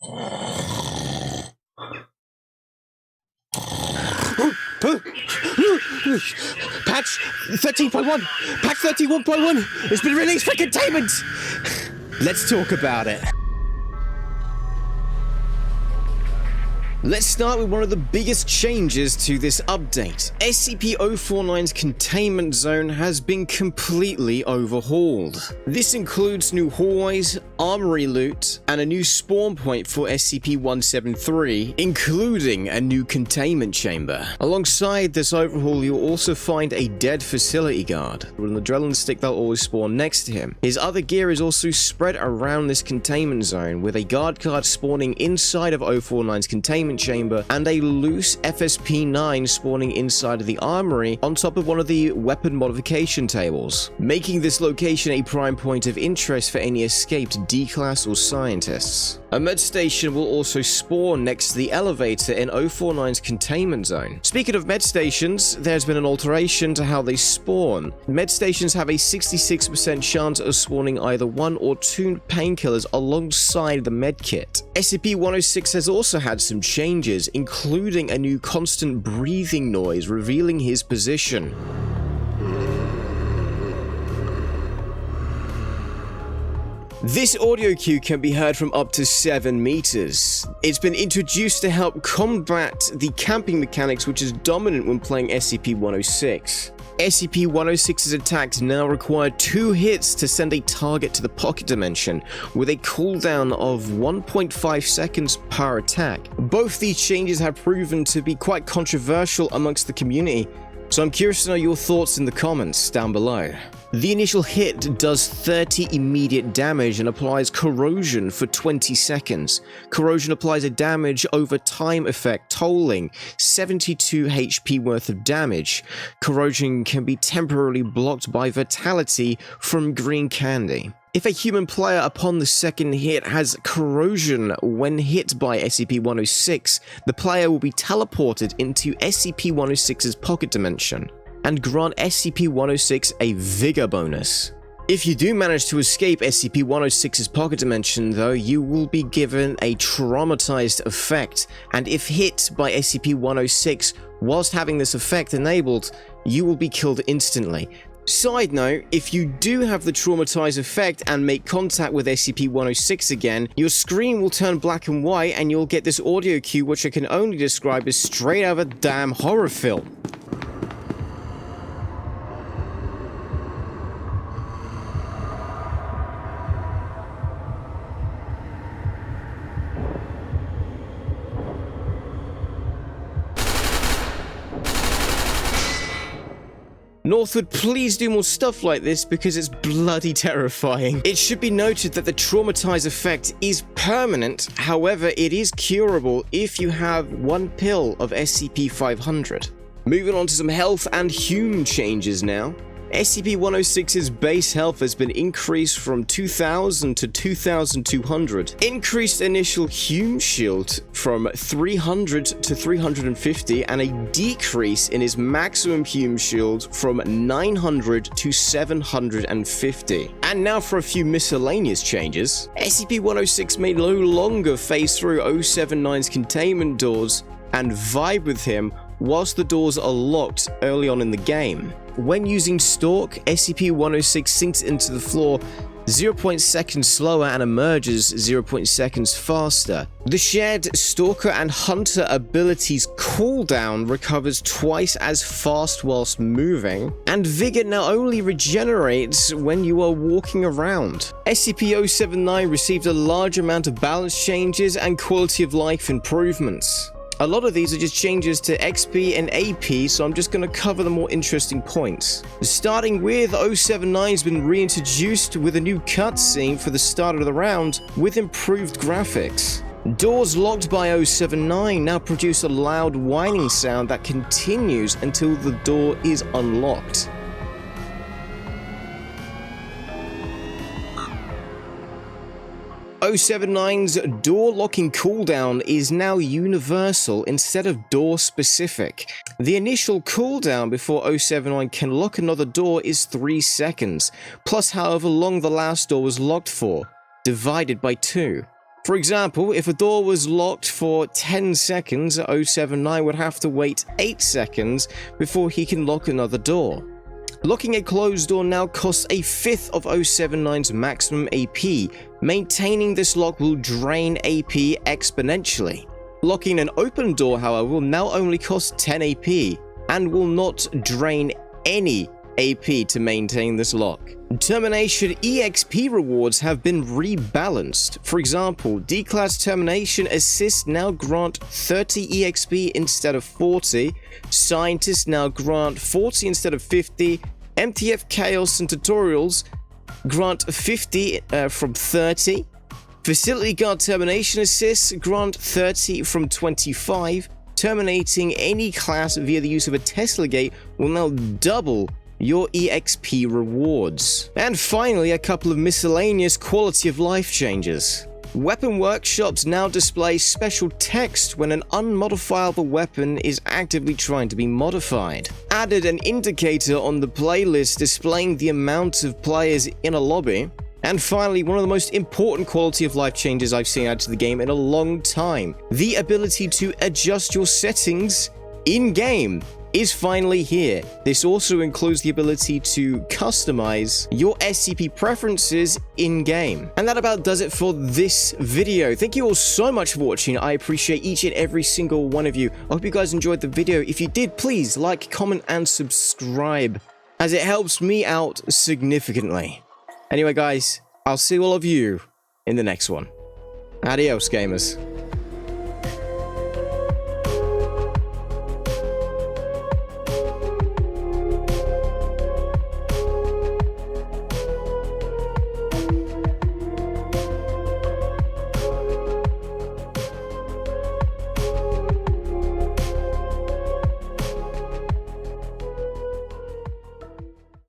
Patch 13.1! Patch 31.1 has been released for containment! Let's talk about it. Let's start with one of the biggest changes to this update. SCP-049's containment zone has been completely overhauled. This includes new hallways, armory loot, and a new spawn point for SCP-173, including a new containment chamber. Alongside this overhaul, you'll also find a dead facility guard with an adrenaline stick that'll always spawn next to him. His other gear is also spread around this containment zone, with a guard card spawning inside of 049's containment chamber and a loose FSP-9 spawning inside of the armory on top of one of the weapon modification tables, making this location a prime point of interest for any escaped D-class or scientists. A med station will also spawn next to the elevator in 049's containment zone. Speaking of med stations, there's been an alteration to how they spawn. Med stations have a 66% chance of spawning either 1 or 2 painkillers alongside the med kit. SCP-106 has also had some changes, including a new constant breathing noise revealing his position. This audio cue can be heard from up to 7 meters. It's been introduced to help combat the camping mechanics which is dominant when playing SCP-106. SCP-106's attacks now require 2 hits to send a target to the pocket dimension, with a cooldown of 1.5 seconds per attack. Both these changes have proven to be quite controversial amongst the community, so I'm curious to know your thoughts in the comments down below. The initial hit does 30 immediate damage and applies corrosion for 20 seconds. Corrosion applies a damage over time effect, tolling 72 HP worth of damage. Corrosion can be temporarily blocked by vitality from green candy. If a human player upon the second hit has corrosion when hit by SCP-106, the player will be teleported into SCP-106's pocket dimension and grant SCP-106 a Vigor bonus. If you do manage to escape SCP-106's pocket dimension though, you will be given a traumatized effect, and if hit by SCP-106 whilst having this effect enabled, you will be killed instantly. Side note, if you do have the traumatized effect and make contact with SCP-106 again, your screen will turn black and white and you'll get this audio cue which I can only describe as straight out of a damn horror film. Northwood, please do more stuff like this because it's bloody terrifying. It should be noted that the traumatized effect is permanent, however it is curable if you have 1 pill of SCP-500. Moving on to some health and Hume changes now. SCP-106's base health has been increased from 2000 to 2200. Increased initial Hume shield from 300 to 350, and a decrease in his maximum Hume shield from 900 to 750. And now for a few miscellaneous changes. SCP-106 may no longer phase through 079's containment doors and vibe with him whilst the doors are locked early on in the game. When using Stalk, SCP-106 sinks into the floor 0.0 seconds slower and emerges 0.0 seconds faster. The shared Stalker and Hunter abilities cooldown recovers twice as fast whilst moving, and Vigor now only regenerates when you are walking around. SCP-079 received a large amount of balance changes and quality of life improvements. A lot of these are just changes to XP and AP, so I'm just going to cover the more interesting points. Starting with 079 has been reintroduced with a new cutscene for the start of the round with improved graphics. Doors locked by 079 now produce a loud whining sound that continues until the door is unlocked. .079's door locking cooldown is now universal instead of door specific. The initial cooldown before .079 can lock another door is 3 seconds, plus however long the last door was locked for, divided by 2. For example, if a door was locked for 10 seconds, 079 would have to wait 8 seconds before he can lock another door. Locking a closed door now costs a fifth of 079's maximum AP. Maintaining this lock will drain AP exponentially. Locking an open door, however, will now only cost 10 AP and will not drain any AP to maintain this lock. Termination EXP rewards have been rebalanced. For example, D-Class Termination Assists now grant 30 EXP instead of 40, Scientists now grant 40 instead of 50, MTF Chaos and Tutorials grant 50 from 30, Facility Guard Termination Assists grant 30 from 25, terminating any class via the use of a Tesla Gate will now double your EXP rewards. And finally, a couple of miscellaneous quality of life changes. Weapon workshops now display special text when an unmodifiable weapon is actively trying to be modified. Added an indicator on the playlist displaying the amount of players in a lobby. And finally, one of the most important quality of life changes I've seen added to the game in a long time. The ability to adjust your settings in-game is finally here. This also includes the ability to customize your SCP preferences in-game. And that about does it for this video. Thank you all so much for watching. I appreciate each and every single one of you. I hope you guys enjoyed the video. If you did, please like, comment, and subscribe, as it helps me out significantly. Anyway, guys, I'll see all of you in the next one. Adios, gamers.